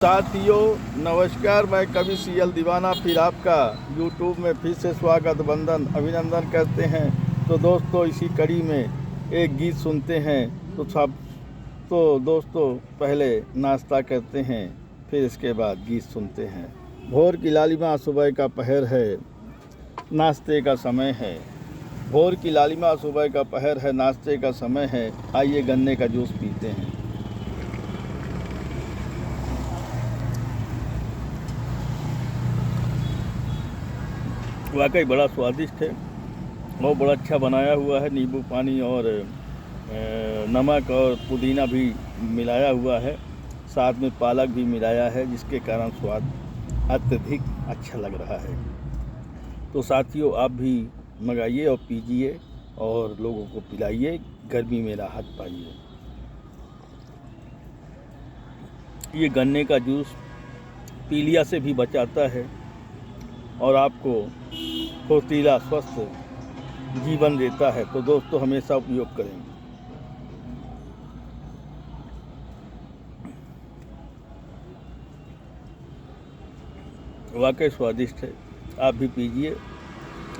साथियों नमस्कार, मैं कवि सीएल दीवाना फिर आपका यूट्यूब में फिर से स्वागत वंदन अभिनंदन करते हैं। तो दोस्तों इसी कड़ी में एक गीत सुनते हैं। तो दोस्तों पहले नाश्ता करते हैं, फिर इसके बाद गीत सुनते हैं। भोर की लालिमा सुबह का पहर है, नाश्ते का समय है। भोर की लालिमा सुबह का पहर है, नाश्ते का समय है। आइए गन्ने का जूस पीते हैं। वाकई बड़ा स्वादिष्ट है और बड़ा अच्छा बनाया हुआ है। नींबू पानी और नमक और पुदीना भी मिलाया हुआ है, साथ में पालक भी मिलाया है, जिसके कारण स्वाद अत्यधिक अच्छा लग रहा है। तो साथियों आप भी मंगाइए और पीजिए और लोगों को पिलाइए, गर्मी में राहत पाइए। ये गन्ने का जूस पीलिया से भी बचाता है और आपको फुर्तीला स्वस्थ जीवन देता है। तो दोस्तों हमेशा उपयोग करें। वाकई स्वादिष्ट है, आप भी पीजिए,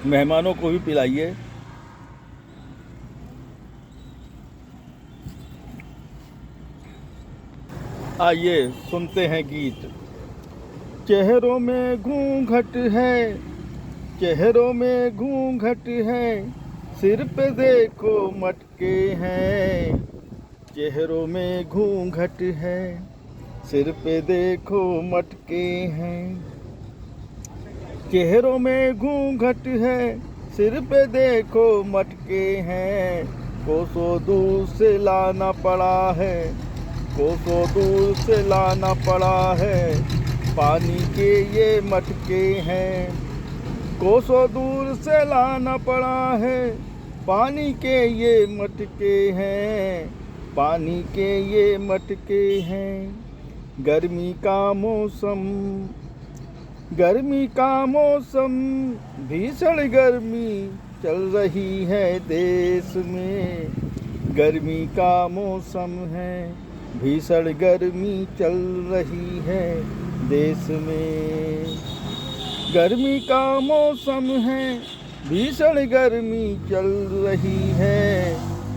मेहमानों को भी पिलाइए। आइए सुनते हैं गीत। चेहरों में घूंघट है, चेहरों में घूंघट है, सिर पे देखो मटके हैं। चेहरों में घूंघट है, सिर पे देखो मटके हैं। चेहरों में घूंघट है, सिर पे देखो मटके हैं। कोसों दूर से लाना पड़ा है, कोसों दूर से लाना पड़ा है। पानी के ये मटके हैं, कोसों दूर से लाना पड़ा है। पानी के ये मटके हैं, पानी के ये मटके हैं। गर्मी का मौसम, गर्मी का मौसम, भीषण गर्मी चल रही है देश में। गर्मी का मौसम है, भीषण गर्मी चल रही है देश में। गर्मी का मौसम है, भीषण गर्मी चल रही है।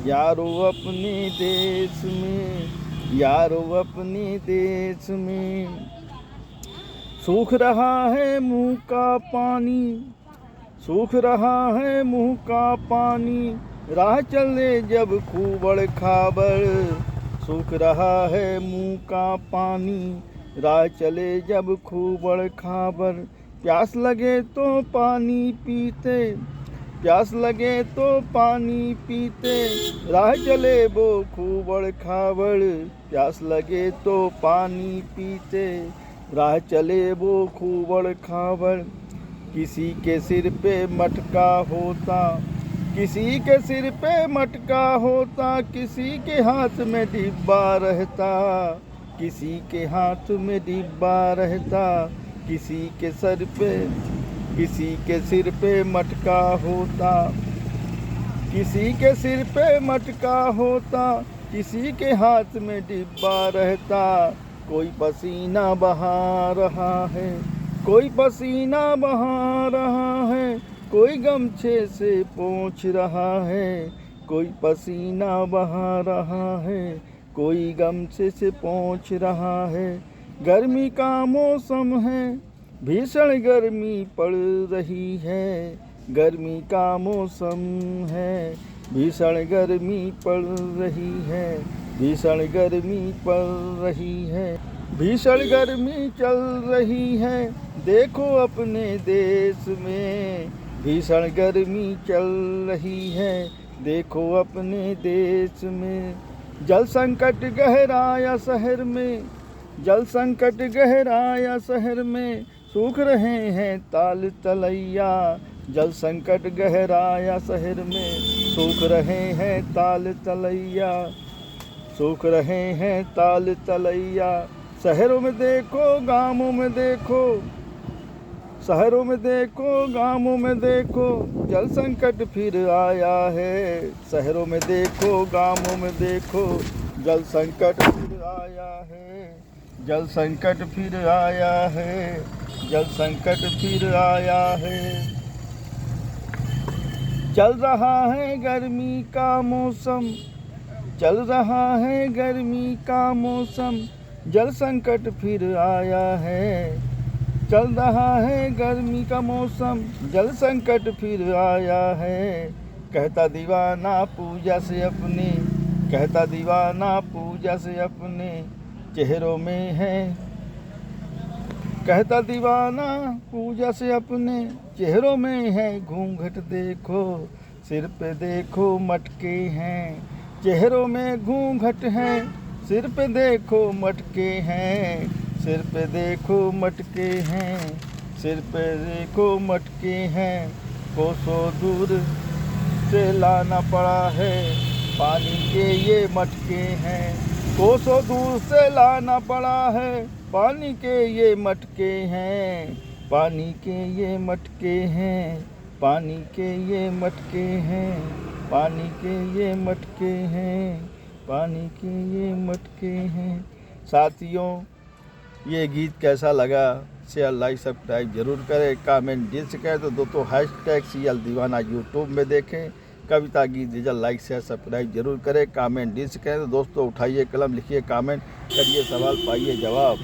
यारो अपने देश में, यारो अपने देश में। सूख रहा है मुंह का पानी, सूख रहा है मुंह का पानी। राह चले जब खूबड़ खाबड़, सूख रहा है मुंह का पानी। राह चले जब खूबड़ खाबड़। प्यास लगे तो पानी पीते, प्यास लगे तो पानी पीते। राह चले वो खूबड़ खाबड़, प्यास लगे तो पानी पीते। राह चले वो खूबड़ खाबड़। किसी के सिर पे मटका होता, किसी के सिर पे मटका होता। किसी के हाथ में डिब्बा रहता, किसी के हाथ में डिब्बा रहता। किसी के सर पे, किसी के सिर पे मटका होता, किसी के सिर पे मटका होता। किसी के हाथ में डिब्बा रहता। कोई पसीना बहा रहा है, कोई पसीना बहा रहा है। कोई गमछे से पोंछ रहा है, कोई पसीना बहा रहा है। कोई गमछे से पोंछ रहा है। गर्मी का मौसम है, भीषण गर्मी पड़ रही है। गर्मी का मौसम है, भीषण गर्मी पड़ रही है। भीषण गर्मी पड़ रही है, भीषण गर्मी चल रही है। देखो अपने देश में, भीषण गर्मी चल रही है। देखो अपने देश में। जल संकट गहराया शहर में, जल संकट गहराया शहर में। सूख रहे हैं ताल तलैया, जल संकट गहराया शहर में। सूख रहे हैं ताल तलैया, सूख रहे हैं ताल तलैया। शहरों में देखो गांवों में देखो, शहरों में देखो गांवों में देखो। जल संकट फिर आया है। शहरों में देखो गांवों में देखो, जल संकट फिर आया है। जल संकट फिर आया है, जल संकट फिर आया है। चल रहा है गर्मी का मौसम, चल रहा है गर्मी का मौसम, जल संकट फिर आया है। चल रहा है गर्मी का मौसम, जल संकट फिर आया है। कहता दीवाना पूजा से अपने, कहता दीवाना पूजा से अपने चेहरों में है। कहता दीवाना पूजा से अपने चेहरों में है घूंघट देखो, सिर पे देखो मटके हैं। चेहरों में घूंघट है, सिर पे देखो मटके हैं। सिर पे देखो मटके हैं, सिर पे देखो मटके हैं। कोसों दूर से लाना पड़ा है, पानी के ये मटके हैं। कोसों दूर से लाना पड़ा है, पानी के ये मटके हैं। पानी के ये मटके हैं, पानी के ये मटके हैं। पानी के ये मटके हैं, पानी के ये मटके हैं। साथियों, ये गीत कैसा लगा शेयर लाइक सब्सक्राइब जरूर करें, कमेंट दिल से करें। तो दोस्तों हैशटैग CL दीवाना यूट्यूब में देखें। कविता गीत रिजल्ट लाइक शेयर सब्सक्राइब जरूर करें, कमेंट दिल से करें। तो दोस्तों उठाइए कलम, लिखिए कमेंट, करिए सवाल, पाइए जवाब।